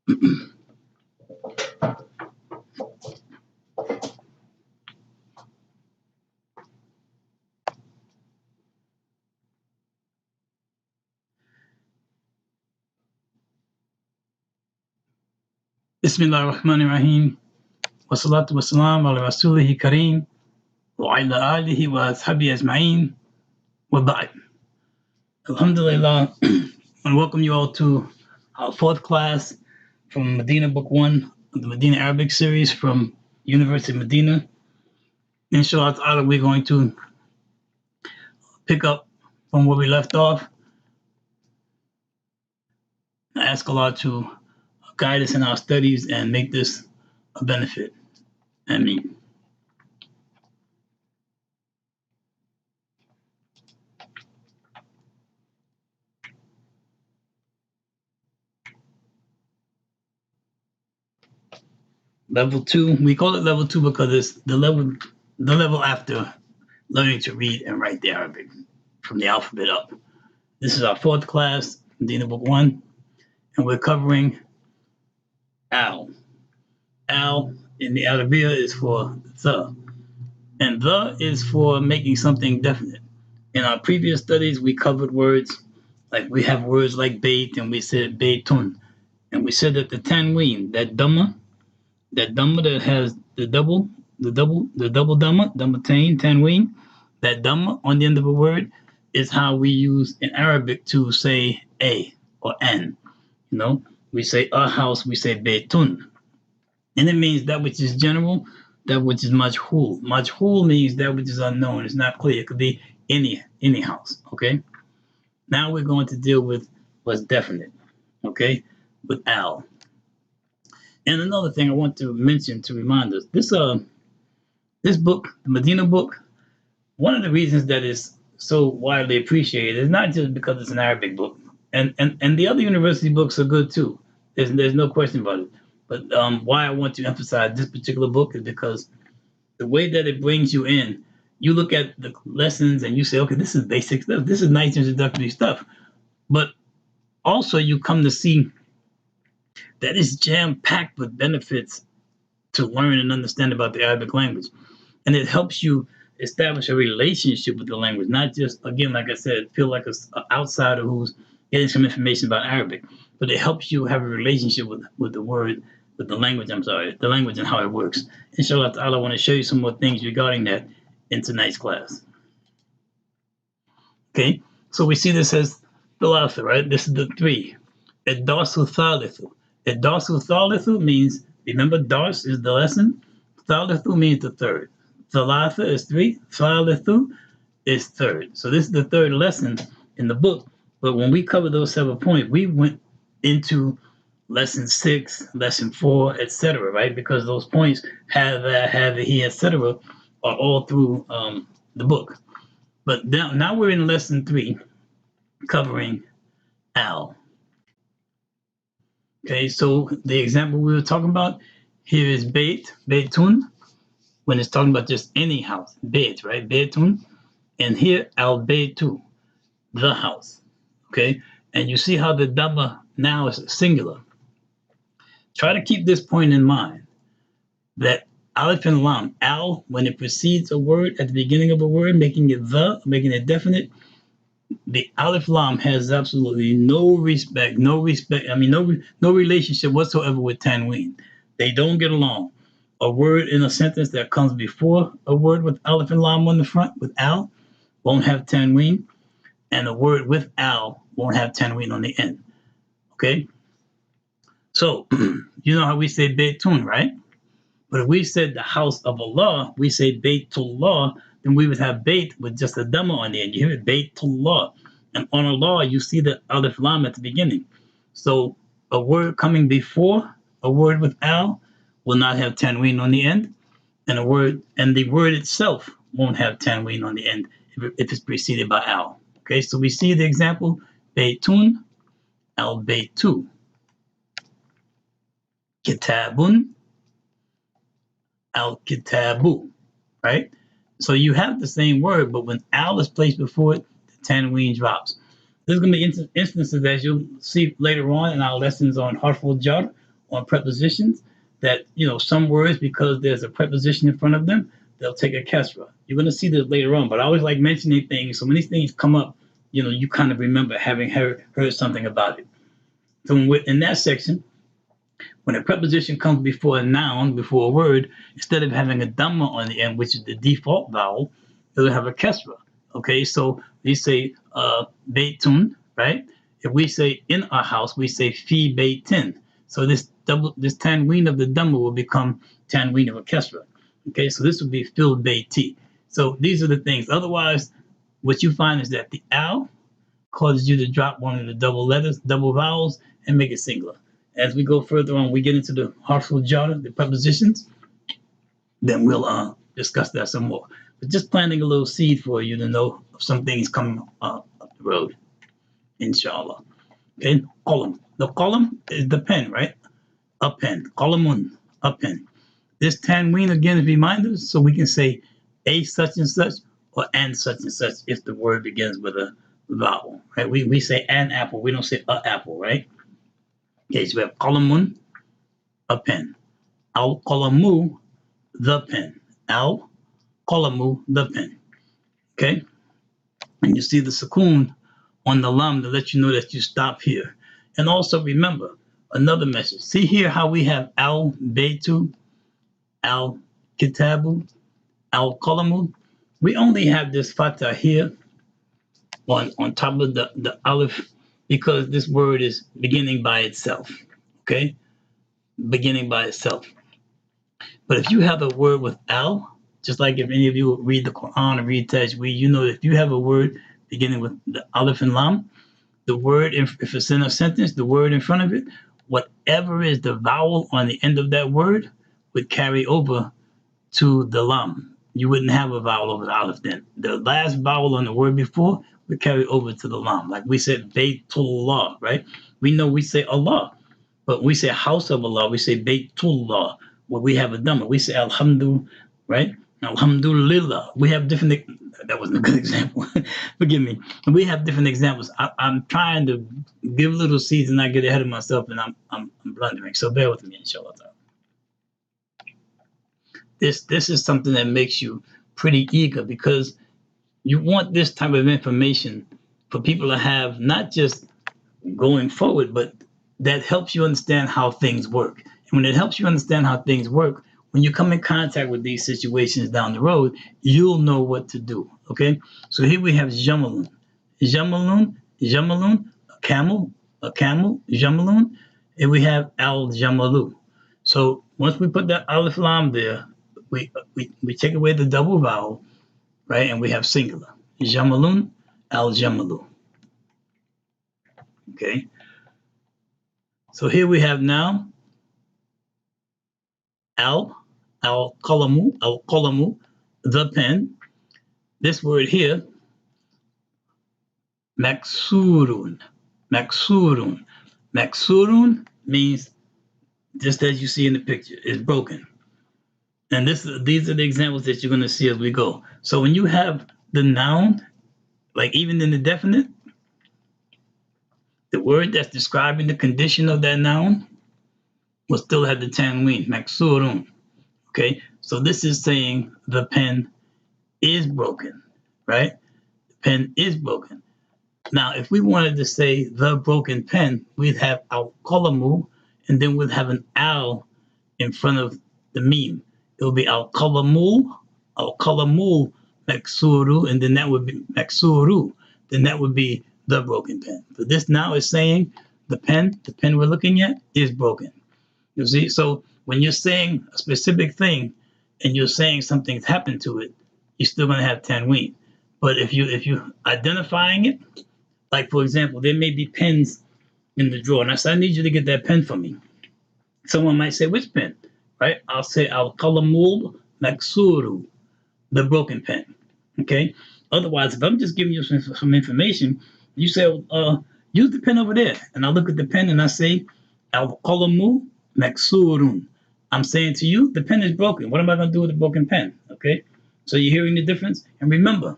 Bismillah ar-Rahman ar-Rahim. Wassalatu wassalam ala rasulihi kareem wa ala alihi wa ashabihi ajma'in wa ba'd. Alhamdulillah, and welcome you all to our fourth class from Madinah Book 1 of the Madinah Arabic series from University of Madinah. Inshallah ta'ala, we're going to pick up from where we left off. I ask Allah to guide us in our studies and make this a benefit. Ameen. Level 2, we call it level 2 because it's the level after learning to read and write the Arabic from the alphabet up. This is our fourth class, Medina Book 1, and we're covering Al. Al in the Arabiya is for the, and the is for making something definite. In our previous studies, we covered words like we have words like bait, and we said baitun, and we said that the tanween, that dhamma that has the double dhamma, dhammatain, tanween, that dhamma on the end of a word is how we use in Arabic to say a or an. You know, we say a house, we say baitun. And it means that which is general, that which is majhul. Majhul means that which is unknown. It's not clear. It could be any house. Okay. Now we're going to deal with what's definite. Okay, with al. And another thing I want to mention to remind us, this book, the Medina book, one of the reasons that is so widely appreciated is not just because it's an Arabic book, and the other university books are good too. There's no question about it. But why I want to emphasize this particular book is because the way that it brings you in, you look at the lessons and you say, okay, this is basic stuff. This is nice introductory stuff. But also you come to see that is jam-packed with benefits to learn and understand about the Arabic language. And it helps you establish a relationship with the language, not just, again, like I said, feel like an outsider who's getting some information about Arabic, but it helps you have a relationship with the word, with the language, the language and how it works. Inshallah ta'ala, I want to show you some more things regarding that in tonight's class. Okay, so we see this as the last, right? This is the 3. Ad-darsu thalithu. Ad-darsu thalithu means, remember, dars is the lesson. Thalithu means the 3rd. Thalatha is 3. Thalithu is 3rd. So this is the 3rd lesson in the book. But when we covered those 7 points, we went into lesson 6, lesson 4, etc., right? Because those points have he, etc., are all through the book. But now we're in lesson 3, covering al. Okay, so the example we were talking about here is baitun, when it's talking about just any house, bait, right? Baitun, and here al-baitu, the house. Okay, and you see how the dhamma now is singular. Try to keep this point in mind, that alif and lam, al, when it precedes a word at the beginning of a word, making it definite, the alif lam has absolutely no relationship whatsoever with tanween. They don't get along. A word in a sentence that comes before a word with alif and lam on the front, with al, won't have tanween, and a word with al won't have tanween on the end. Okay? So, you know how we say Baytun, right? But if we said the house of Allah, we say Baytullah, then we would have Bayt with just a dhamma on the end. You hear it, Baytullah. And on Allah, you see the alif lam at the beginning. So a word coming before a word with al will not have tanween on the end, and the word itself won't have tanween on the end if it's preceded by al. Okay, so we see the example, Baytun, al-Baytu. Kitabun, al-Kitabu, right? So you have the same word, but when al is placed before it, the tanween drops. There's going to be instances, as you'll see later on in our lessons on harful jar, on prepositions that, some words, because there's a preposition in front of them, they'll take a kesra. You're going to see this later on, but I always like mentioning things. So when these things come up, you kind of remember having heard something about it. So in that section, when a preposition comes before a noun, before a word, instead of having a dhamma on the end, which is the default vowel, it'll have a kesra. Okay, so we say beitun, right? If we say in our house, we say fi beitin. So this tanween of the dhamma will become tanween of a kesra. Okay, so this would be fil beiti. So these are the things. Otherwise, what you find is that the al causes you to drop one of the double vowels, and make it singular. As we go further on, we get into the harful jar, the prepositions, then we'll discuss that some more. But just planting a little seed for you to know of some things coming up the road, inshallah. Okay, column. The column is the pen, right? A pen. Qalamun, a pen. This tanween again is reminders, so we can say a such and such or and such and such if the word begins with a vowel, right? We say an apple, we don't say a apple, right? Okay, so we have qalamun, a pen. Al qalamu, the pen. Al qalamu, the pen. Okay? And you see the sukoon on the lam to let you know that you stop here. And also remember another message. See here how we have al baytu, al kitabu, al qalamu. We only have this fatah here on top of the aleph because this word is beginning by itself. Okay? Beginning by itself. But if you have a word with al, just like if any of you read the Quran or read Tajweed, you know if you have a word beginning with the aleph and lam, the word, if it's in a sentence, the word in front of it, whatever is the vowel on the end of that word would carry over to the lam. You wouldn't have a vowel over the aleph then. The last vowel on the word before would carry over to the lam. Like we said, Baytullah, right? We know we say Allah, but we say house of Allah, we say Baytullah. Well, we have a dhamma. We say Alhamdulillah, right? Alhamdulillah. We have different. That wasn't a good example. Forgive me. We have different examples. I'm trying to give little seeds and not get ahead of myself, and I'm blundering. So bear with me, inshallah. This is something that makes you pretty eager because you want this type of information for people to have, not just going forward, but that helps you understand how things work. And when it helps you understand how things work, when you come in contact with these situations down the road, you'll know what to do. Okay? So here we have jamalun. Jamalun, a camel, jamalun, and we have al-jamalu. So once we put that alif lam there, we take away the double vowel, right? And we have singular. Jamalun, al-jamalu. Okay? So here we have now al-qalamu, the pen. This word here, maksurun. Maksurun means, just as you see in the picture, is broken. And these are the examples that you're going to see as we go. So when you have the noun, like even in the definite, the word that's describing the condition of that noun will still have the tanween, maksurun. Okay, so this is saying the pen is broken, right? The pen is broken. Now, if we wanted to say the broken pen, we'd have al-qalamu, and then we'd have an al in front of the meme. It would be al-qalamu maksuru, and then that would be maksuru. Then that would be the broken pen. So this now is saying the pen we're looking at is broken. You see, so when you're saying a specific thing and you're saying something's happened to it, you're still going to have tanween. But if you identifying it, like for example, there may be pens in the drawer, and I say, I need you to get that pen for me. Someone might say, which pen? Right? I'll say al-qalamul maksuru, the broken pen. Okay. Otherwise, if I'm just giving you some information, you say, use the pen over there, and I look at the pen and I say al-qalamu maksurun. I'm saying to you, the pen is broken. What am I going to do with the broken pen? Okay. So you're hearing the difference? And remember,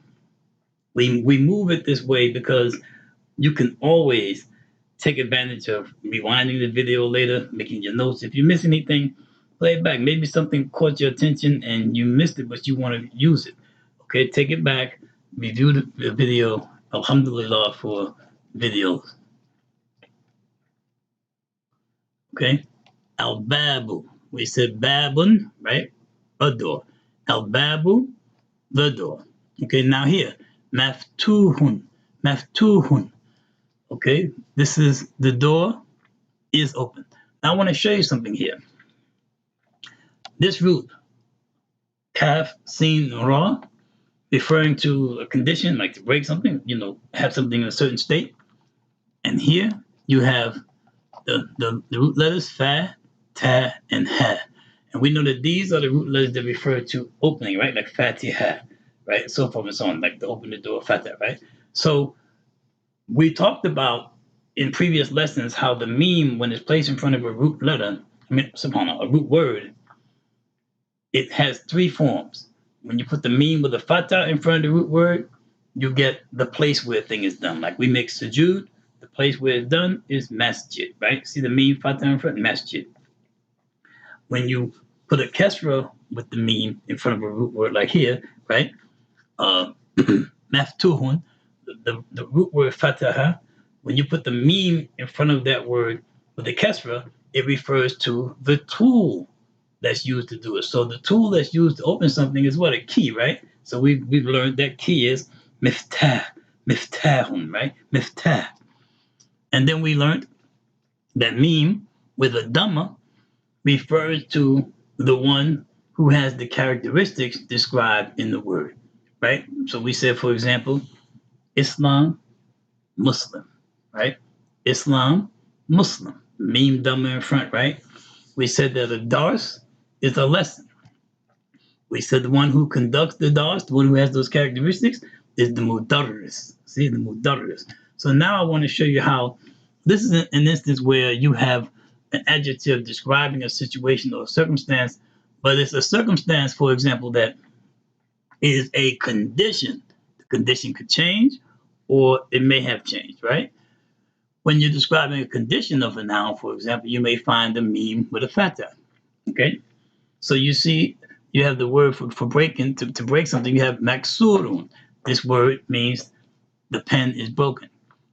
we move it this way because you can always take advantage of rewinding the video later, making your notes. If you miss anything, play it back. Maybe something caught your attention and you missed it, but you want to use it. Okay, take it back, review the video. Alhamdulillah for videos. Okay, al-babu. We said babun, right? A door. Al-babu, the door. Okay, now here, maftuhun. Maftuhun. Okay, this is the door is open. Now I want to show you something here. This root, kaf, sin, ra, referring to a condition like to break something, have something in a certain state. And here you have the root letters fa, ta, and ha. And we know that these are the root letters that refer to opening, right? Like fatiha, right? So forth and so on, like to open the door, fatah, right? So we talked about in previous lessons how the meme, when it's placed in front of a root letter, a root word, it has three forms. When you put the meme with a fatah in front of the root word, you get the place where a thing is done. Like we make sujood, the place where it's done is masjid, right? See the meme fatah in front, masjid. When you put a kesra with the meme in front of a root word like here, right? Maftuhun, the root word fataha, when you put the meme in front of that word with the kesra, it refers to the tool that's used to do it. So the tool that's used to open something is what? A key, right? So we've learned that key is miftah, miftahun, right? Miftah. And then we learned that meme with a dhamma refers to the one who has the characteristics described in the word, right? So we said, for example, Islam, Muslim, right? Islam, Muslim. Meme dhamma in front, right? We said that a dars is a lesson. We said the one who conducts the dars, the one who has those characteristics, is the mudarris. See, the mudarris. So now I want to show you how this is an instance where you have an adjective describing a situation or a circumstance, but it's a circumstance, for example, that is a condition. The condition could change or it may have changed, right? When you're describing a condition of a noun, for example, you may find the meme with a fatah, okay? So you see, you have the word for breaking, to break something, you have maksurun. This word means the pen is broken.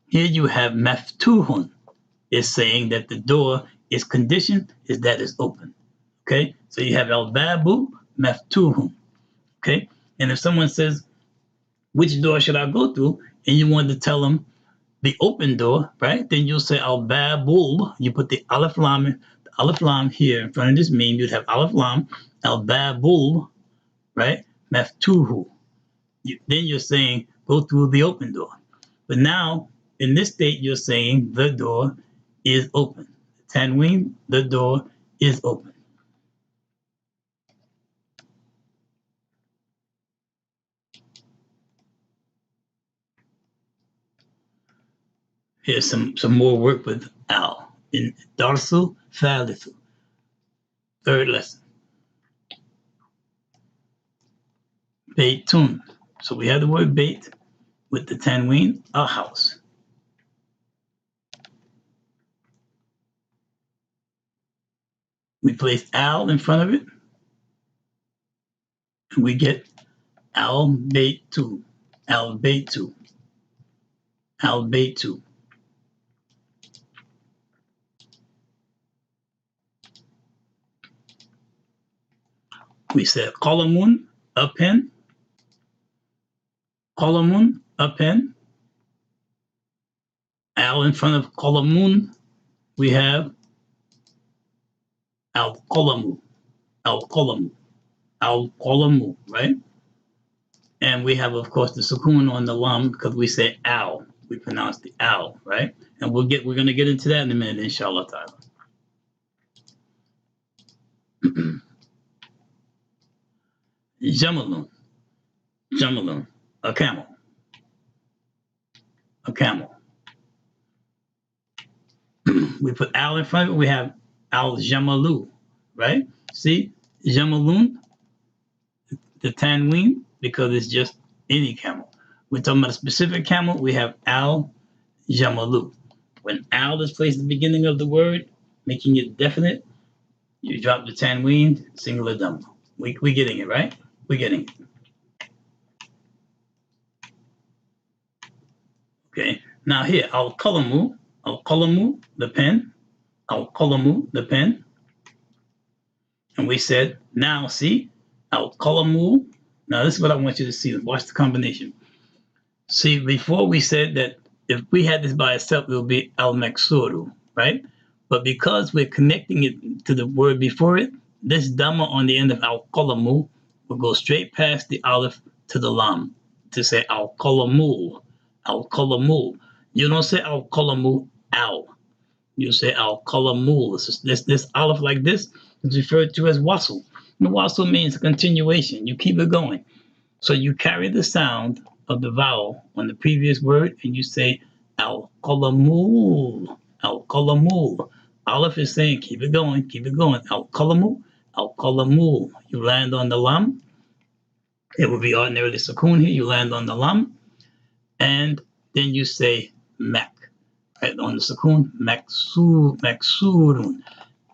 Here you have maftuhun. It's saying that the door is conditioned, is that it's open. Okay? So you have al-babu maftuhun. Okay? And if someone says, which door should I go through? And you want to tell them the open door, right? Then you'll say al-babul. You put the alif lam here in front of this meme. You'd have alif lam, al-babul, right? Maftuhu. Then you're saying go through the open door. But now in this state, you're saying the door is open. Tanween, the door is open. Here's some more work with al in darsu thalithu. Third lesson. Baytun. So we have the word bait with the tanween, a house. We place al in front of it, and we get al-baytu, al-baytu, al-baytu. We said qalamun, a pen, qalamun, a pen. Al in front of qalamun, we have al-qalamu, al-qalamu, al-qalamu, right? And we have, of course, the sukoon on the lam because we say al. We pronounce the al, right? And we're going to get into that in a minute, inshallah ta'ala. Jamalun, jamalun, a camel, a camel. We put al in front of it, we have al-jamalu, right? See, jamalun, the tanween, because it's just any camel. We're talking about a specific camel, we have al-jamalu, When al is placed at the beginning of the word, making it definite, you drop the tanween, singular dhamma. We getting it, right? We're getting it. Okay. Now here, al-qalamu, the pen, al-qalamu, the pen. And we said, now see, al-qalamu. Now this is what I want you to see. Watch the combination. See, before we said that if we had this by itself, it would be al-maksuru, right? But because we're connecting it to the word before it, this dhamma on the end of al-qalamu will go straight past the aleph to the lam to say al-qalamu, al-qalamu. You don't say al-qalamu, al. You say al-qalamu. This aleph like this is referred to as wasl. And wasl means a continuation. You keep it going. So you carry the sound of the vowel on the previous word and you say al-qalamu, al-qalamu. Aleph is saying keep it going, al-qalamu, al-qalamu. You land on the lam. It will be ordinarily sukoon here. You land on the lam. And then you say mak, right on the sukoon, maksurun.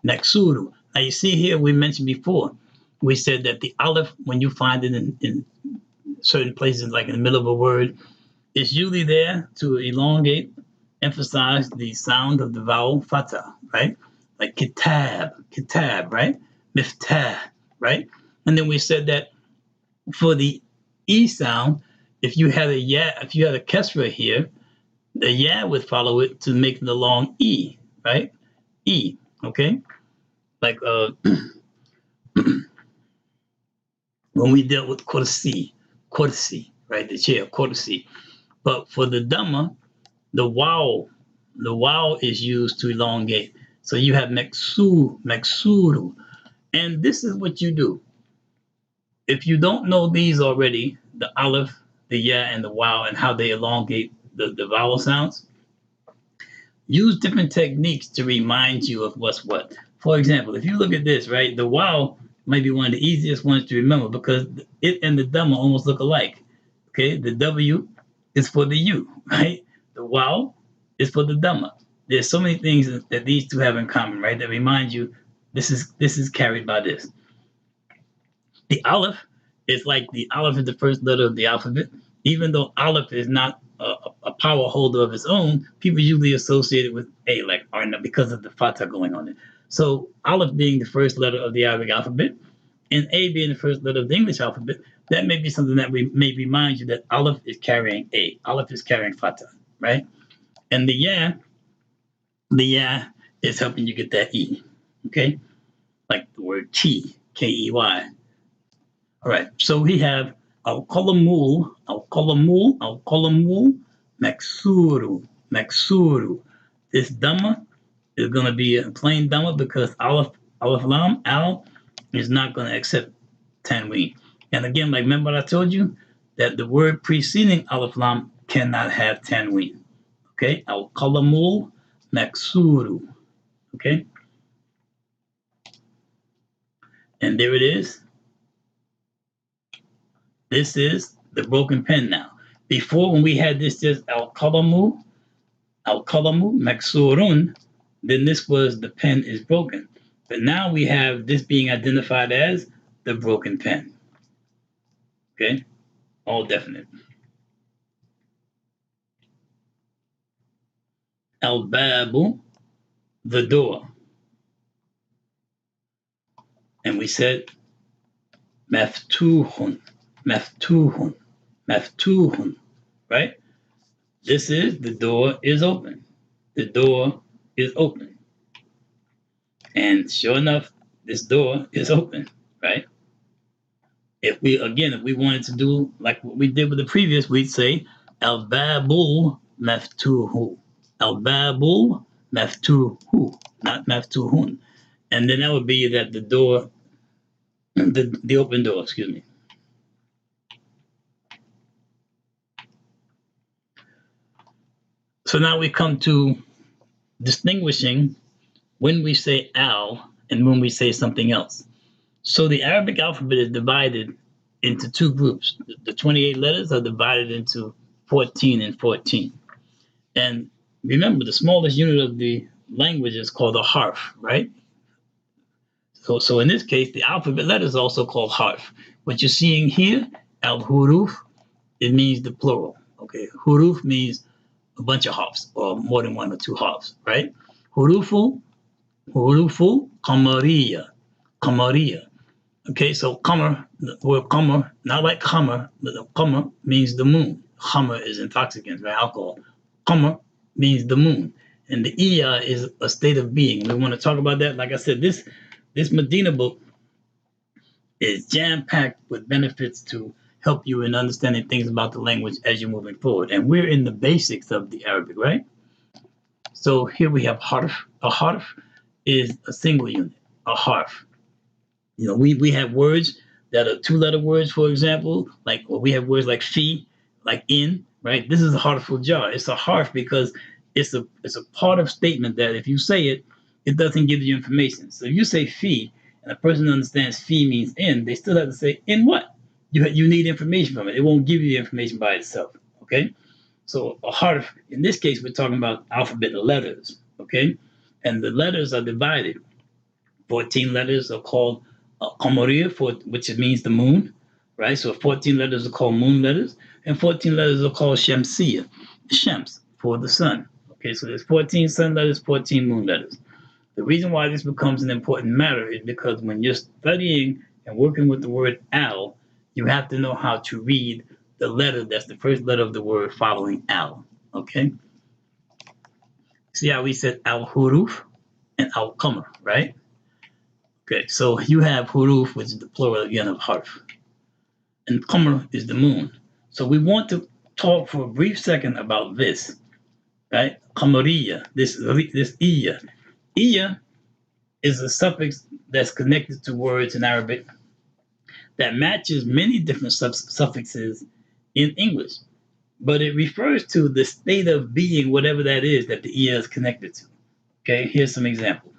Now you see here, we mentioned before, we said that the aleph, when you find it in certain places, like in the middle of a word, it's usually there to elongate, emphasize the sound of the vowel fatah, right? Like kitab, right? Miftah, right? And then we said that for the e sound, if you had a kesra here, the ya would follow it to make the long e, right? E, okay? Like when we dealt with kursi, right? The chair, kursi. But for the dhamma, the waw is used to elongate. So you have maksuru. And this is what you do. If you don't know these already, the aleph, the ya, and the waw, and how they elongate the vowel sounds, use different techniques to remind you of what's what. For example, if you look at this, right, the waw might be one of the easiest ones to remember because it and the dhamma almost look alike. Okay, the W is for the U, right? The waw is for the dhamma. There's so many things that these two have in common, right? That remind you this is carried by this. The aleph is like the aleph is the first letter of the alphabet. Even though aleph is not a power holder of its own, people usually associate it with a, like arna, because of the fatah going on it. So aleph being the first letter of the Arabic alphabet, and a being the first letter of the English alphabet, that may be something that we may remind you that aleph is carrying a, aleph is carrying fatah, right? And the ya is helping you get that e, okay? Like the word key, K-E-Y. All right, so we have al-qalamul, maksuru. This dhamma is going to be a plain dhamma because aleph lam, al, is not going to accept tanween. And again, like remember what I told you? That the word preceding aleph lam cannot have tanween. Okay, al-qalamul maksuru. Okay, and there it is. This is the broken pen now. Before, when we had this just al-qalamu maksurun, then this was the pen is broken. But now we have this being identified as the broken pen. Okay, all definite. Al-babu, the door. And we said maftuhun, right? This is the door is open. The door is open. And sure enough, this door is open, right? If we wanted to do like what we did with the previous, we'd say al-babul maftuhu. Al-babul maftuhu, not maftuhun. And then that would be that the door, the open door, excuse me. So now we come to distinguishing when we say al and when we say something else. So the Arabic alphabet is divided into two groups. The 28 letters are divided into 14 and 14. And remember, the smallest unit of the language is called a harf, right? So in this case, the alphabet letter is also called harf. What you're seeing here, al-huruf, it means the plural. Okay, huruf means a bunch of harfs or more than one or two harfs, right? Hurufu, hurufu, qamariya. Okay, so qamar, the word qamar, not like khamar, but the qamar means the moon. Khamar is intoxicants, right? Alcohol. Qamar means the moon. And the iya is a state of being. We want to talk about that. Like I said, this Madinah book is jam-packed with benefits to help you in understanding things about the language as you're moving forward. And we're in the basics of the Arabic, right? So here we have harf. A harf is a single unit, a harf. You know, we have words that are two-letter words, for example, like we have words like fi, like in, right? This is a harful jar. It's a harf because it's a part of statement that if you say it, it doesn't give you information. So if you say fi and a person understands fi means in, they still have to say in what? You need information from it. It won't give you the information by itself. Okay? So a harf, in this case, we're talking about alphabet letters. Okay? And the letters are divided. 14 letters are called Qamariya, which means the moon, right? So 14 letters are called moon letters, and 14 letters are called Shamsiya, Shams, for the sun. Okay, so there's 14 sun letters, 14 moon letters. The reason why this becomes an important matter is because when you're studying and working with the word al, you have to know how to read the letter that's the first letter of the word following al. Okay? See how we said al-huruf and al-qamar, right? Okay, so you have huruf, which is the plural again of harf, and qamar is the moon. So we want to talk for a brief second about this, right? Qamariya, this iya. Iya is a suffix that's connected to words in Arabic that matches many different suffixes in English, but it refers to the state of being, whatever that is that the iya is connected to. Okay, here's some examples.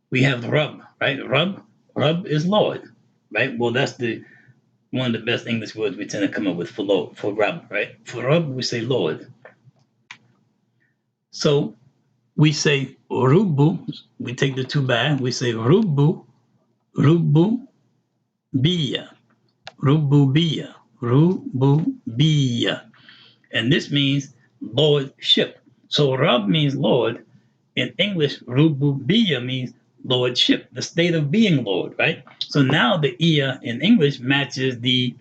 We have Rab, right? Rab is Lord, right? Well, that's the one of the best English words we tend to come up with for Lord, for Rab, right? For Rab, we say Lord. So we say Rubu, we take the two back, we say Rubu, Rubu, Biya, Rubu Biya, Rubu Biya. And this means lordship. So Rab means Lord. In English, Rububiya means lordship, the state of being Lord, right? So now the iya in English matches the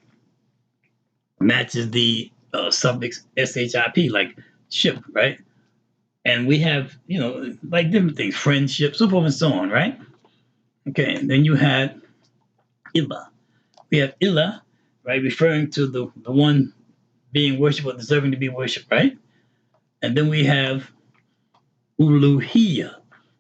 suffix ship, like ship, right? And we have, you know, like different things, friendship, so forth and so on, right? Okay, and then you had Ilah. We have Ilah, right, referring to the one being worshipped or deserving to be worshipped, right? And then we have Uluhiyya.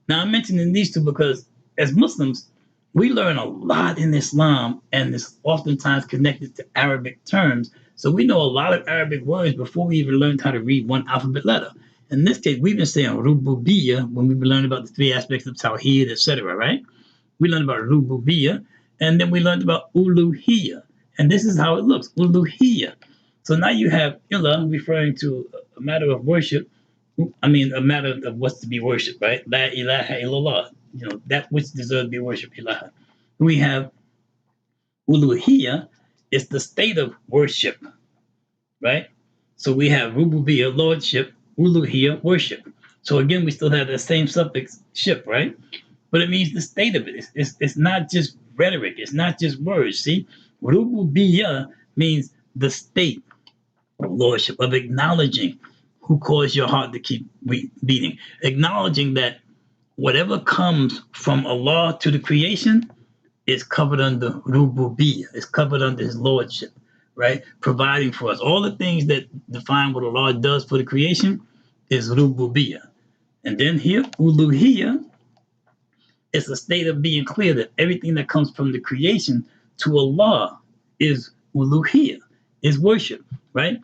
Now, I'm mentioning these two because as Muslims, we learn a lot in Islam, and it's oftentimes connected to Arabic terms. So we know a lot of Arabic words before we even learned how to read one alphabet letter. In this case, we've been saying Rububiyya when we've been learning about the three aspects of Tawheed, etc., right? We learned about Rububiyya, and then we learned about Uluhiyya. And this is how it looks, Uluhiyya. So now you have Ilah referring to a matter of worship, a matter of what's to be worshipped, right? La ilaha illallah, you know, that which deserves to be worshipped, ilaha. We have uluhiyya, it's the state of worship, right? So we have rububiyya, lordship, uluhiyya, worship. So again, we still have the same suffix, ship, right? But it means the state of it. It's not just rhetoric, it's not just words, see? Rububiyya means the state of lordship, of acknowledging who caused your heart to keep beating, acknowledging that whatever comes from Allah to the creation is covered under Rububiyyah, is covered under His Lordship, right? Providing for us. All the things that define what Allah does for the creation is Rububiyyah. And then here, Uluhiyyah is a state of being clear that everything that comes from the creation to Allah is Uluhiyyah, is worship, right?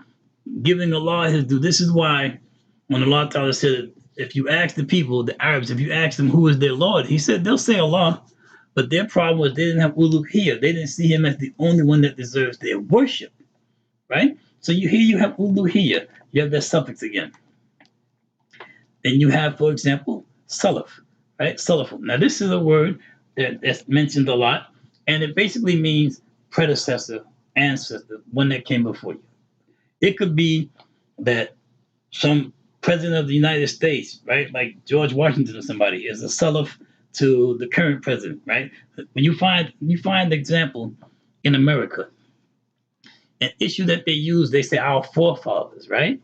Giving Allah His due. This is why when Allah Ta'ala said, if you ask the people, the Arabs, if you ask them who is their Lord, He said they'll say Allah, but their problem was they didn't have uluhiyya. They didn't see Him as the only one that deserves their worship, right? So you have uluhiyya. You have that suffix again. Then you have, for example, Salaf, right? Salaf. Now, this is a word that's mentioned a lot, and it basically means predecessor, ancestor, one that came before you. It could be that some president of the United States, right, like George Washington or somebody, is a Salaf to the current president, right? When you find the example in America, an issue that they use, they say our forefathers, right?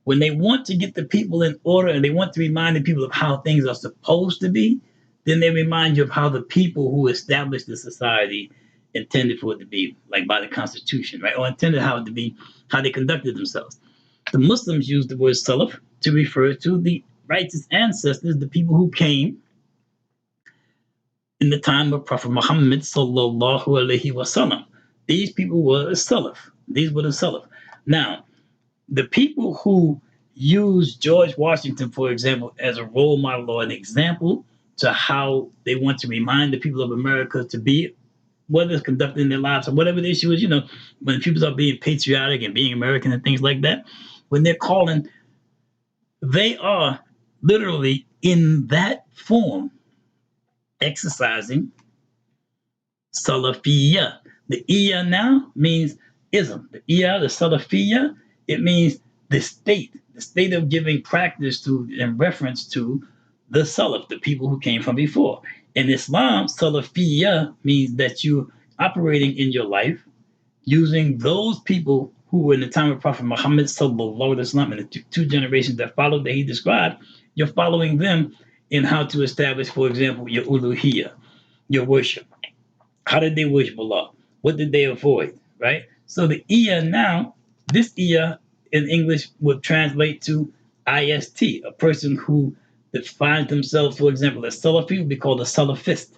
When they want to get the people in order and they want to remind the people of how things are supposed to be, then they remind you of how the people who established the society intended for it to be, like by the Constitution, right? Or intended how it to be, how they conducted themselves. The Muslims use the word Salaf to refer to the righteous ancestors, the people who came in the time of Prophet Muhammad sallallahu alaihi wasallam. These people were the Salaf. These were the Salaf. Now, the people who use George Washington, for example, as a role model or an example to how they want to remind the people of America to be, whether it's conducting their lives or whatever the issue is, when people are being patriotic and being American and things like that, when they're calling, they are literally in that form exercising Salafiyya. The Iya now means ism. The Iya, the Salafiyya, it means the state of giving practice to and reference to the Salaf, the people who came from before. In Islam, Salafiyya means that you're operating in your life using those people who were in the time of Prophet Muhammad sallallahu alaihi wasallam and the two generations that followed that he described. You're following them in how to establish, for example, your uluhiyya, your worship. How did they worship Allah? What did they avoid, right? So the Iya now, this Iya in English would translate to IST, a person who defines themselves, for example, as Salafi would be called a Salafist,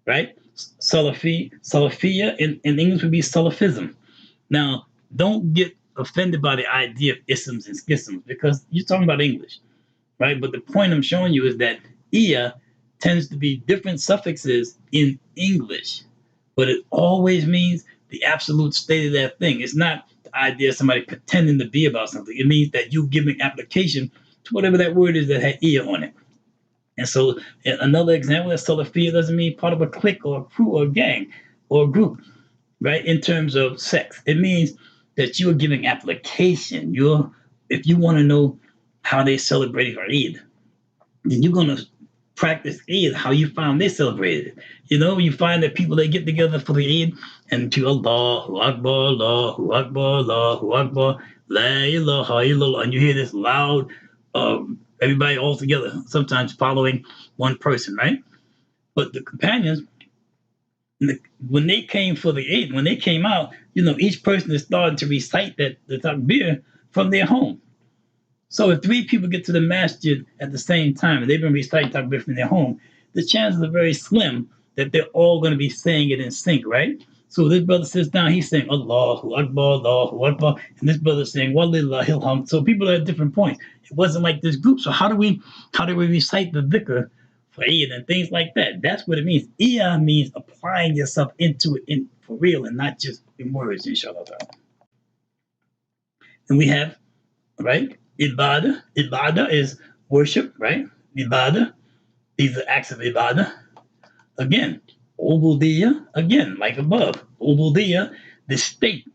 right? Salafiyya in English would be Salafism. Now, don't get offended by the idea of isms and schisms because you're talking about English, right? But the point I'm showing you is that Iya tends to be different suffixes in English, but it always means the absolute state of that thing. It's not the idea of somebody pretending to be about something. It means that you giving application to whatever that word is that had Iya on it. And so another example is Salafiyya doesn't mean part of a clique or a crew or a gang or a group, right? In terms of sex, it means that you are giving application. If you want to know how they celebrated Eid, then you're going to practice Eid, how you found they celebrated it. You find that people, they get together for the Eid and to Allahu Akbar, Allahu Akbar, Allahu Akbar, La ilaha illallah, and you hear this loud, everybody all together, sometimes following one person, right? But the companions, when they came for the Eid, when they came out, each person is starting to recite the takbir from their home. So if three people get to the masjid at the same time and they've been reciting takbir from their home, the chances are very slim that they're all going to be saying it in sync, right? So this brother sits down, he's saying Allahu Akbar, Allahu Akbar, and this brother's saying Walillahil hamd. So people are at different points. It wasn't like this group. So how do we recite the dhikr for Eid and things like that? That's what it means. Iya means applying yourself into it for real and not just in words, inshallah. And we have, right, ibadah. Ibadah is worship, right? Ibadah. These are acts of ibadah. Again, ubudiyya, again, like above. Ubudiyya, the state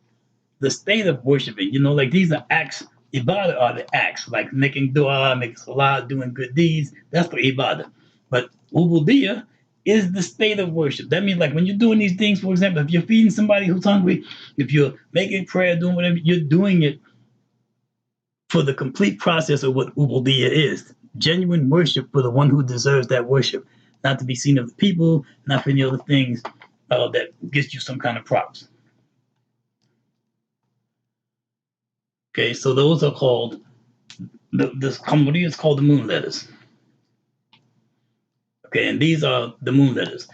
of worshiping. Like these are acts. Ibadah are the acts, like making dua, making salah, doing good deeds. That's for ibadah. But ubudiyya is the state of worship. That means like when you're doing these things, for example, if you're feeding somebody who's hungry, if you're making prayer, doing whatever, you're doing it for the complete process of what ubudiyya is. Genuine worship for the one who deserves that worship. Not to be seen of the people, not for any other things that gets you some kind of props. Okay, so those are called, this Qamari is called the moon letters. Okay, and these are the moon letters.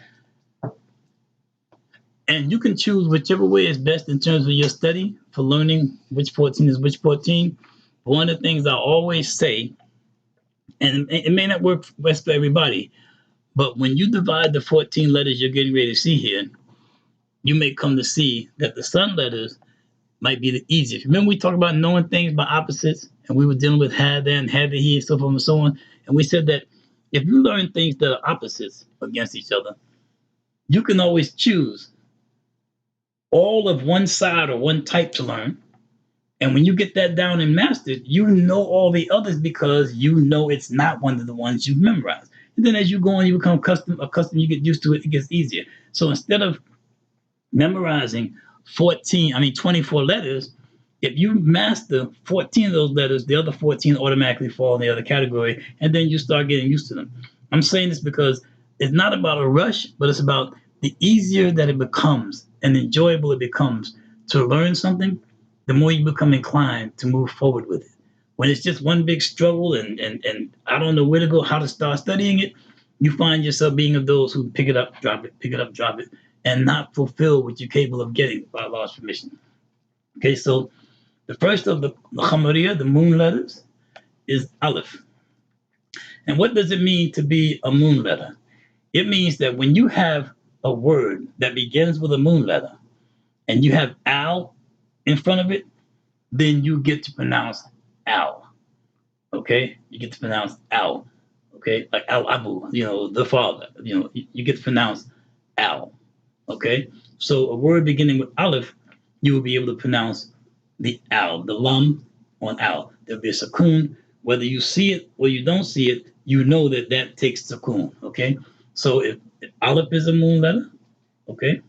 And you can choose whichever way is best in terms of your study for learning which 14 is which 14. One of the things I always say, and it may not work best for everybody, but when you divide the 14 letters you're getting ready to see here, you may come to see that the sun letters might be the easiest. Remember we talked about knowing things by opposites, and we were dealing with had and had the he, so forth and so on. And we said that if you learn things that are opposites against each other, you can always choose all of one side or one type to learn. And when you get that down and mastered, you know all the others because you know it's not one of the ones you've memorized. And then as you go on, you become accustomed, you get used to it, it gets easier. So instead of memorizing 24 letters, if you master 14 of those letters, the other 14 automatically fall in the other category, and then you start getting used to them. I'm saying this because it's not about a rush, but it's about the easier that it becomes and enjoyable it becomes to learn something, the more you become inclined to move forward with it. When it's just one big struggle and I don't know where to go, how to start studying it, you find yourself being of those who pick it up, drop it, pick it up, drop it, and not fulfill what you're capable of getting by Allah's permission. Okay, so the first of the Khamariya, the moon letters, is Aleph. And what does it mean to be a moon letter? It means that when you have a word that begins with a moon letter and you have Al in front of it, then you get to pronounce Al. Okay? You get to pronounce Al. Okay? Like Al Abu, the father. You get to pronounce Al. Okay? So a word beginning with Aleph, you will be able to pronounce the Al, the Lam on Al. There'll be a Sakun. Whether you see it or you don't see it, you know that takes Sakun. Okay? So if Aleph is a moon letter, okay?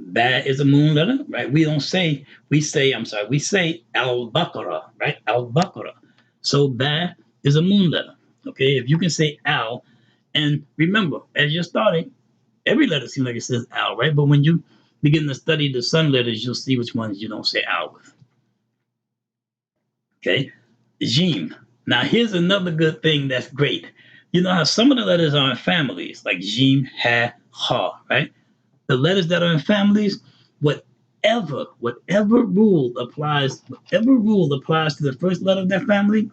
Ba is a moon letter, right? We say Al-Baqarah, right? Al-Baqarah. So Ba is a moon letter, okay? If you can say Al, and remember, as you're starting, every letter seems like it says Al, right? But when you begin to study the sun letters, you'll see which ones you don't say Al with. Okay? Jim. Now, here's another good thing that's great. You know how some of the letters are in families, like Jim, Ha, Ha, right? The letters that are in families, whatever rule applies to the first letter of that family,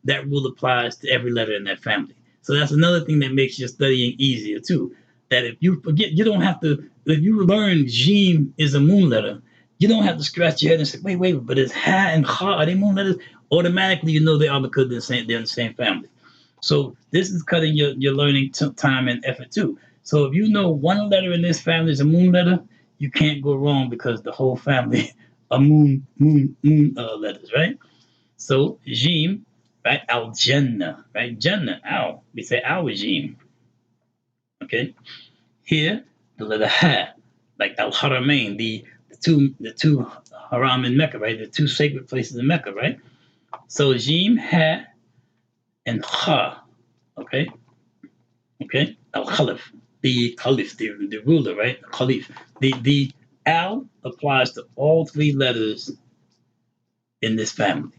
that rule applies to every letter in that family. So that's another thing that makes your studying easier too. That if you forget, you don't have to. If you learn Jim is a moon letter, you don't have to scratch your head and say, wait, but is Ha and Ha, are they moon letters? Automatically, you know they are because they're in the same family. So this is cutting your learning time and effort too. So if you know one letter in this family is a moon letter, you can't go wrong because the whole family are moon letters, right? So Jim, right? Al Jannah, right? Jannah, Al. We say Al Jim. Okay. Here, the letter Ha, like Al Haramain, the two Haram in Mecca, right? The two sacred places in Mecca, right? So Jim, Ha, and Kha. Okay. Al Khalif, the Caliph, the ruler, right? Caliph. The Al applies to all three letters in this family.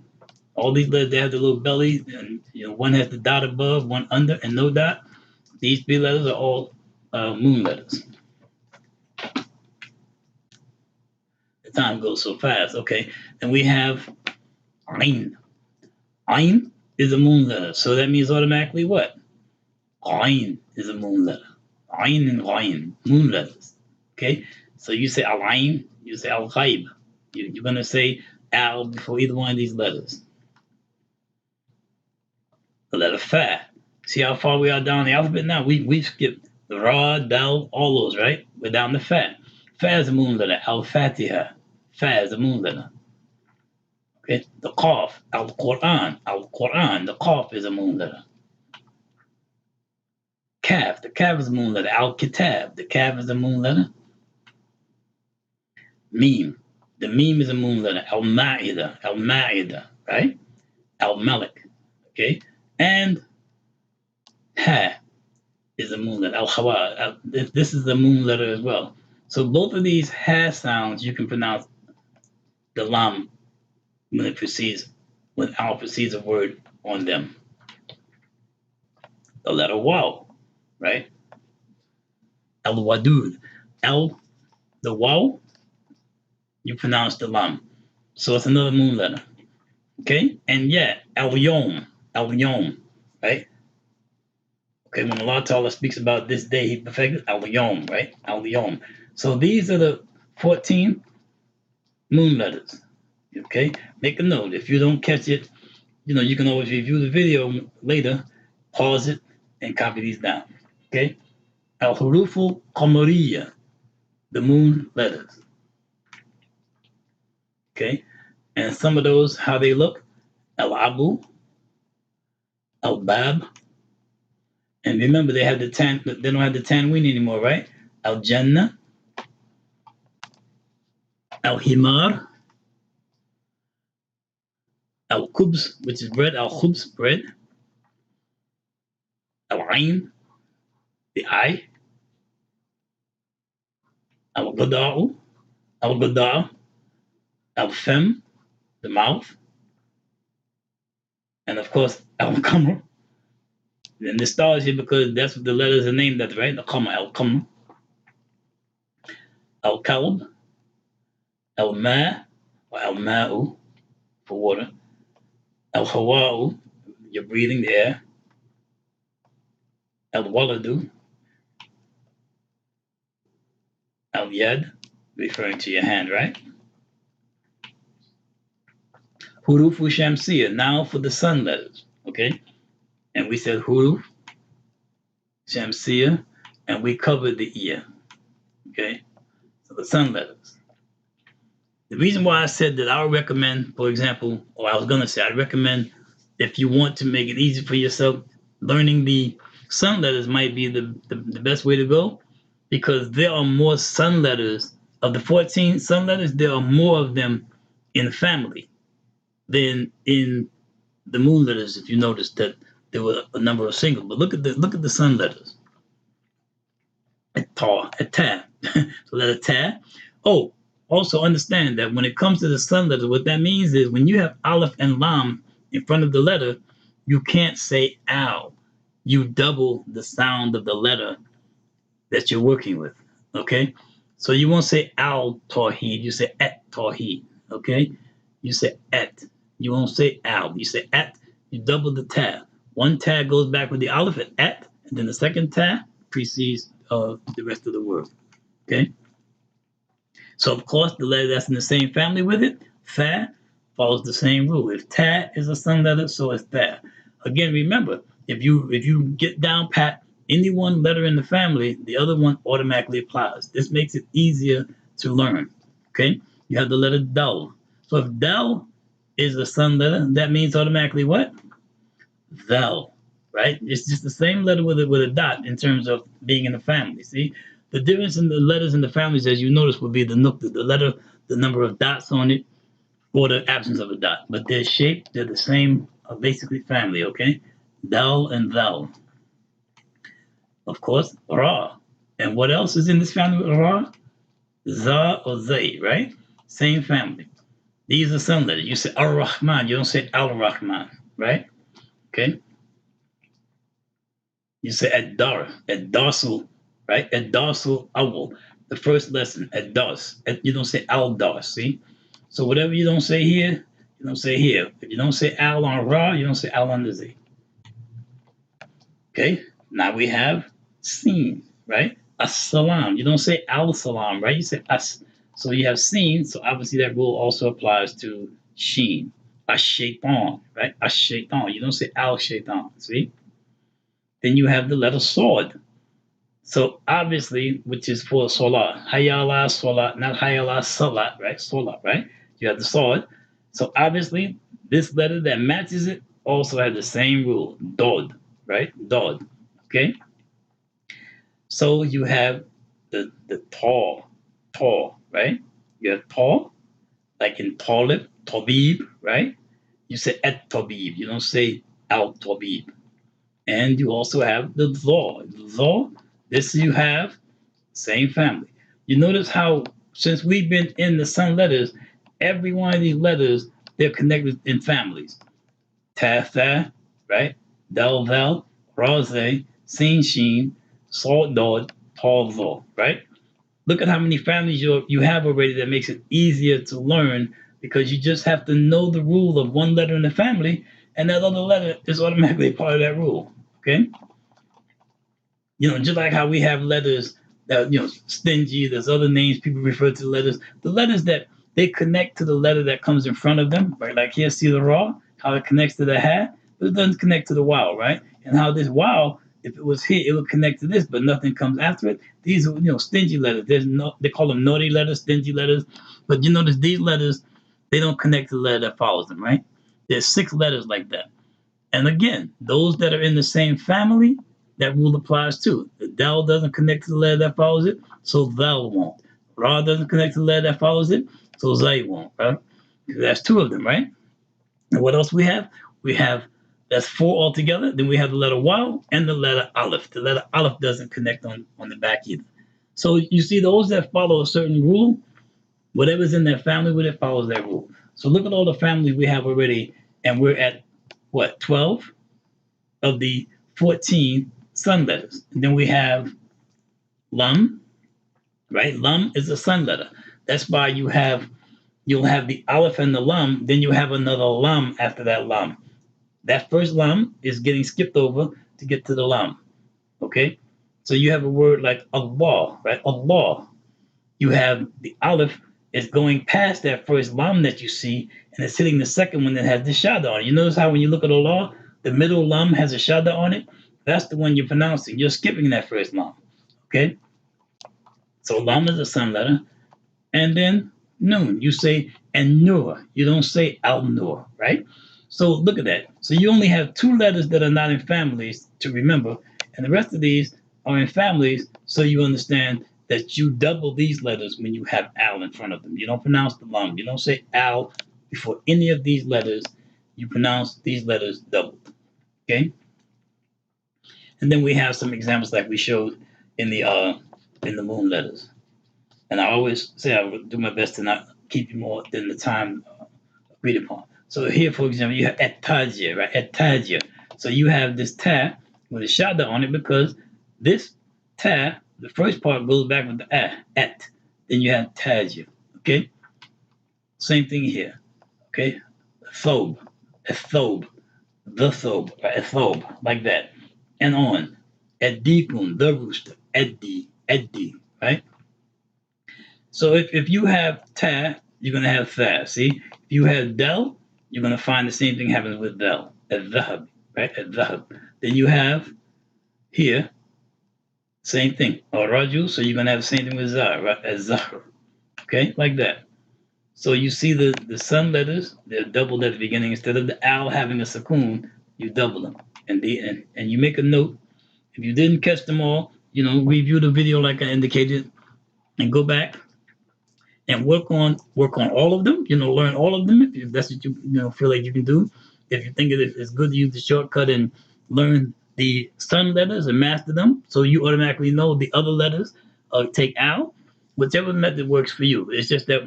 All these letters, they have the little belly, and one has the dot above, one under, and no dot. These three letters are all moon letters. The time goes so fast. Okay, and we have Ain. Ain is a moon letter, so that means automatically what? Ain is a moon letter. Ain and Ain, moon letters. Okay, so you say Al-Ain, you say Al-Ghaib. You're going to say Al before either one of these letters. The letter Fa. See how far we are down the alphabet now? We've skipped the Ra, Dal, all those, right? We're down to Fa. Fa is a moon letter. Al-Fatiha. Fa is a moon letter. Okay, the Qaf. Al-Quran. Al-Quran. The Qaf is a moon letter. Kaf. The Kaf is a moon letter. Al-Kitab. The Kaf is a moon letter. Meme. The meme is a moon letter. Al-Ma'idah. Al-Ma'idah. Right? Al-Malik. Okay? And Ha is a moon letter. Al-Khawa. This is the moon letter as well. So both of these Ha sounds you can pronounce the Lam when Al precedes a word on them. The letter Waw, right? Al-Wadud. The Waw, you pronounce the Lam. So it's another moon letter. Okay? And yeah, Al-Yom, right? Okay, when Allah Ta'ala speaks about this day, He perfected Al-Yom, right? Al-Yom. So these are the 14 moon letters. Okay, make a note. If you don't catch it, you can always review the video later, pause it, and copy these down. Okay, al-hurufu qamariya, the moon letters. Okay, and some of those, how they look: al-abu, al-bab, and remember they have the tan. They don't have the tanween anymore, right? Al-jannah, al-himar, al-kubz, which is bread, al-khubz, bread, al-ain, the eye, al-gada'u, al-gada', al-fem, the mouth, and of course al-qamr. And the stars here because that's what the letters are named after, right? The qamr, al-qamr, al-kalb, al-ma, or al-ma'u for water, al-hawa'u, you're breathing the air, al-waladu, al-yad, referring to your hand, right? Hurufu shamsiya, now for the sun letters, okay? And we said huruf, shamsiya, and we covered the ear, okay? So the sun letters. The reason why I said that I would recommend, for example, or I was going to say, I'd recommend if you want to make it easy for yourself, learning the sun letters might be the best way to go because there are more sun letters. Of the 14 sun letters, there are more of them in family than in the moon letters. If you notice that there were a number of singles, but look at the sun letters. A ta, a ta. So letter ta. Oh, also understand that when it comes to the sun letters, what that means is when you have aleph and lam in front of the letter, you can't say al. You double the sound of the letter that you're working with. Okay? So you won't say al tawheed, you say at tawheed. Okay? You say at. You won't say al. You say at, you double the ta. One ta goes back with the aleph at, and then the second ta precedes the rest of the word. Okay? So of course the letter that's in the same family with it, fa, follows the same rule. If ta is a sun letter, so is tha. Again, remember, if you get down pat any one letter in the family, the other one automatically applies. This makes it easier to learn. Okay? You have the letter dal. So if dal is a sun letter, that means automatically what? Thou, right? It's just the same letter with a dot in terms of being in the family. See, the difference in the letters in the families, as you notice, would be the nukta, the letter, the number of dots on it, or the absence of a dot. But their shape, they're the same, basically family. Okay, thou and thou. Of course, ra. And what else is in this family with ra? Za or zay, right? Same family. These are some letters. You say ar-Rahman, you don't say al-Rahman, right? Okay. You say ad-dar, ad-darsul, right? Ad-darsul awal. The first lesson, ad-dars. You don't say al-dars, see? So whatever you don't say here, you don't say here. If you don't say al on ra, you don't say al on the z. Okay. Now we have seen, right? As-salam. You don't say al-salam, right? You say as. So you have seen. So obviously that rule also applies to sheen. Ash-shaytan, right? Ash-shaytan. You don't say al-shaytan, see? Then you have the letter sword. So obviously, which is for salah. Hayala salat, not hayala salat, right? Salat, right? You have the sword. So obviously, this letter that matches it also has the same rule. Dod, right? Dod. Okay? So you have the tall, right? You have tall, like in talib, tabib, right? You say et tabib. You don't say al tabib. And you also have the law. Law, this you have, same family. You notice how, since we've been in the sun letters, every one of these letters, they're connected in families. Ta, right? Del, vel, rose, sin, sheen, salt, dod, tall, law, right? Look at how many families you have already that makes it easier to learn because you just have to know the rule of one letter in the family and that other letter is automatically part of that rule. Okay? Just like how we have letters that, stingy, there's other names people refer to the letters. The letters that they connect to the letter that comes in front of them, right? Like here, see the raw, how it connects to the ha, but it doesn't connect to the wow, right? And how this wow, if it was here, it would connect to this, but nothing comes after it. These are, stingy letters. There's no, they call them naughty letters, stingy letters, but you notice these letters, they don't connect to the letter that follows them, right? There's 6 letters like that. And again, those that are in the same family, that rule applies too. The dal doesn't connect to the letter that follows it, so thou won't. Ra doesn't connect to the letter that follows it, so zay won't, right? That's 2 of them, right? And what else we have? We have, that's 4 altogether. Then we have the letter waw and the letter aleph. The letter aleph doesn't connect on the back either. So you see those that follow a certain rule, whatever's in their family with it follows that rule. So look at all the families we have already, and we're at what, 12 of the 14 sun letters. And then we have lam, right? Lam is a sun letter. That's why you'll have the aleph and the lam, then you have another lam after that lam. That first lam is getting skipped over to get to the lam. Okay? So you have a word like Allah, right? Allah. You have the aleph is going past that first lam that you see, and it's hitting the second one that has the shada on it. You notice how when you look at Allah, the middle lam has a shada on it? That's the one you're pronouncing. You're skipping that first lam. Okay? So lam is a sun letter. And then noon, you say and nur. You don't say al nur, right? So look at that. So you only have 2 letters that are not in families to remember, and the rest of these are in families, so you understand that you double these letters when you have al in front of them. You don't pronounce the lam. You don't say al before any of these letters. You pronounce these letters doubled. Okay? And then we have some examples like we showed in the moon letters. And I always say I will do my best to not keep you more than the time agreed upon. So here, for example, you have etajia, right? Etajia. So you have this ta with a shada on it because this ta, the first part goes back with the et. Then you have tajia, okay? Same thing here, okay? Thobe, a thobe, the thobe, right? A thobe, like that. And on. Edikun, the rooster, eddi, right? So if you have ta, you're going to have tha. See? If you have del, you're going to find the same thing happens with del. Al-dhahab, right? Al-dhahab. Then you have here, same thing. Al-raju, so you're going to have the same thing with za, right? Al-zahr. Okay? Like that. So you see the sun letters, they're doubled at the beginning. Instead of the al having a sukoon, you double them. And you make a note. If you didn't catch them all, review the video like I indicated and go back and work on all of them. Learn all of them if that's what you feel like you can do. If you think it's good to use the shortcut and learn the sun letters and master them, so you automatically know the other letters. Take out whichever method works for you. It's just that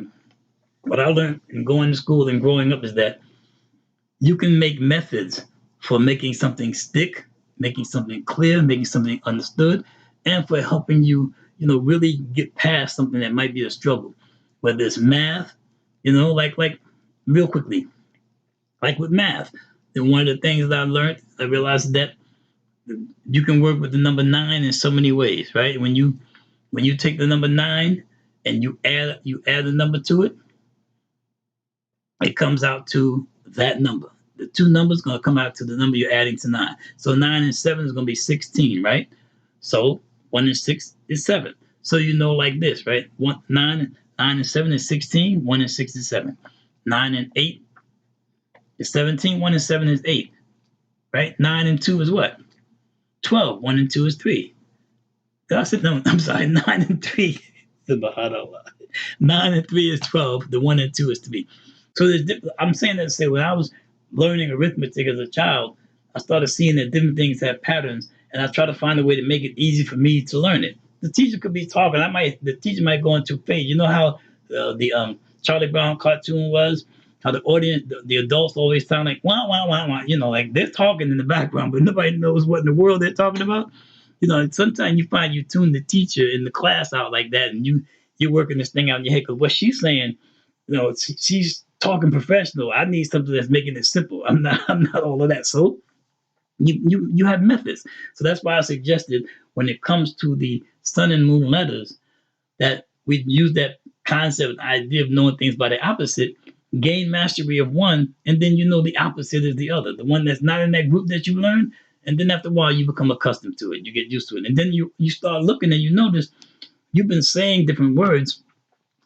what I learned in going to school and growing up is that you can make methods for making something stick, making something clear, making something understood, and for helping you, really get past something that might be a struggle. Whether it's math, like real quickly, like with math. Then one of the things that I learned, I realized that you can work with the number 9 in so many ways, right? When you take the number 9 and you add a number to it, it comes out to that number. The 2 numbers going to come out to the number you're adding to 9. So 9 and 7 is going to be 16, right? So 1 and 6 is 7. So like this, right? 9 and 7 is 16, 1 and 6 is 7. 9 and 8 is 17, 1 and 7 is 8. Right? 9 and 2 is what? 12, 1 and 2 is 3. Did I say no? I'm sorry, 9 and 3. 9 and 3 is 12, the 1 and 2 is 3. So I'm saying that to say when I was learning arithmetic as a child, I started seeing that different things have patterns, and I try to find a way to make it easy for me to learn it. The teacher could be talking. The teacher might go into phase. You know how the Charlie Brown cartoon was? How the audience, the adults always sound like wah wah wah wah. Like they're talking in the background, but nobody knows what in the world they're talking about. Sometimes you find you tune the teacher in the class out like that, and you're working this thing out in your head because what she's saying, she's talking professional. I need something that's making it simple. I'm not all of that. So you have methods. So that's why I suggested when it comes to the sun and moon letters that we use that concept, the idea of knowing things by the opposite, gain mastery of one, and then you know the opposite is the other, the one that's not in that group that you learn. And then after a while, you become accustomed to it. You get used to it. And then you start looking and you notice you've been saying different words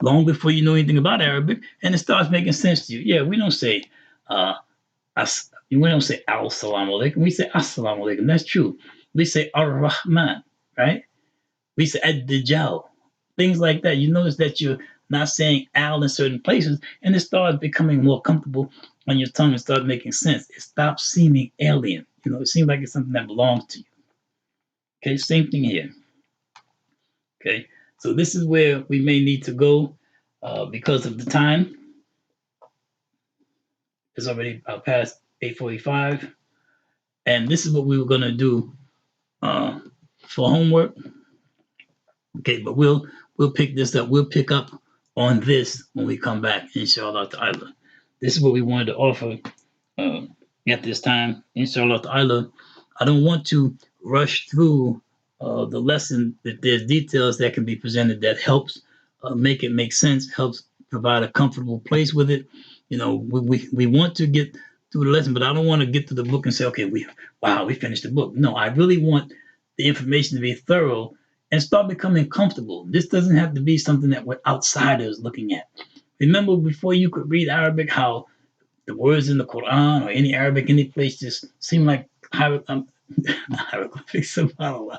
long before you know anything about Arabic, and it starts making sense to you. Yeah, we don't say we don't say al salam alaikum. We say assalamu alaikum. That's true. We say ar-Rahman, right? We say ad-Dijal. Things like that. You notice that you're not saying al in certain places, and it starts becoming more comfortable on your tongue and starts making sense. It stops seeming alien. It seems like it's something that belongs to you. Okay, same thing here. Okay, so this is where we may need to go because of the time. It's already past 8:45, and this is what we were gonna do for homework. Okay, but we'll pick this up. We'll pick up on this when we come back, inshallah ta'ala. This is what we wanted to offer at this time, inshallah ta'ala. I don't want to rush through the lesson. That there's details that can be presented that helps make it make sense, helps provide a comfortable place with it. We want to get through the lesson, but I don't want to get to the book and say, okay, we finished the book. No, I really want the information to be thorough and start becoming comfortable. This doesn't have to be something that we're outsiders looking at. Remember, before you could read Arabic, how the words in the Quran or any Arabic, any place just seem like hieroglyphics, subhanAllah,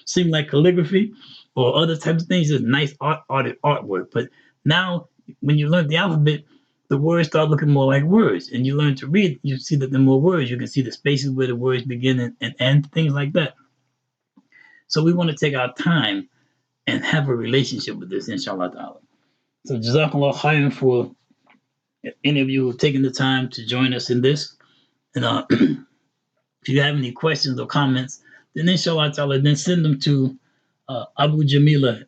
seem like calligraphy or other types of things, just nice artwork. But now, when you learn the alphabet, the words start looking more like words, and you learn to read. You see that there are more words. You can see the spaces where the words begin and end, things like that. So we want to take our time and have a relationship with this, inshallah ta'ala. So jazakallah khairan for any of you who have taken the time to join us in this. And if you have any questions or comments, then inshallah ta'ala, then send them to Abu Jamila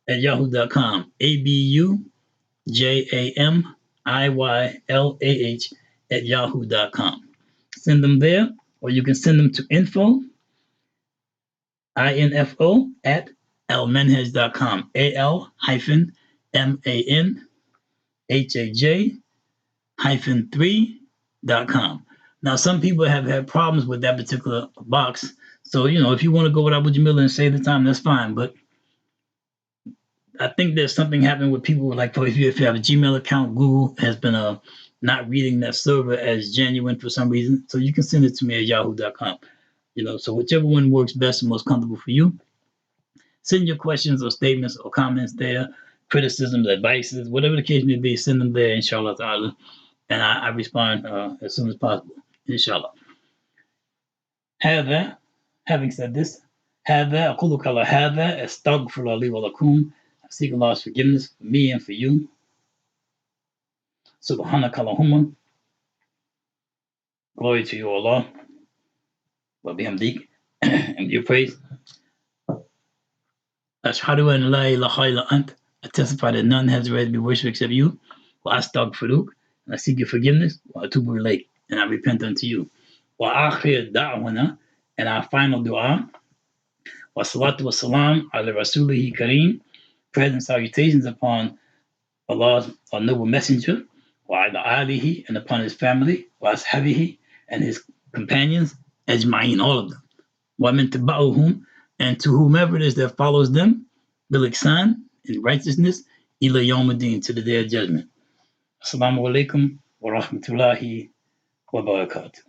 at yahoo.com. ABUJAMIYLAH at yahoo.com. Send them there, or you can send them to info at Al-Manhaj.com. AL-MANHAJ-3.com. Now, some people have had problems with that particular box. So, if you want to go with Abu Jamila and save the time, that's fine. But I think there's something happening with people, like if you have a Gmail account, Google has been not reading that server as genuine for some reason. So you can send it to me at yahoo.com. So whichever one works best and most comfortable for you. Send your questions or statements or comments there, criticisms, advices, whatever the case may be, send them there, inshallah ta'ala. And I respond as soon as possible, inshallah. Having said this, أقول قال هذا أستغفر الله ولكم. I seek Allah's forgiveness for me and for you. Subhanaka Allahumma. Glory to you, Allah. Wa bihamdik. And your praise. Ashhadu an la ilaha illa ant. I testify that none has right to be worshipped except you. Wa astaghfiruk. And I seek your forgiveness. Wa atubu ilayk. And I repent unto you. Wa akhir da'wana. And our final dua. Wa salatu wa salam ala rasulihi kareem. Prayers and salutations upon Allah's noble messenger, wa ala alihi, and upon his family, wa ashabihi, and his companions, ajma'in, all of them. Wa min taba'uhum, and to whomever it is that follows them, bil ihsan, in righteousness, ila yawmuddin, to the day of judgment. Assalamu alaikum wa rahmatullahi wa barakatuh.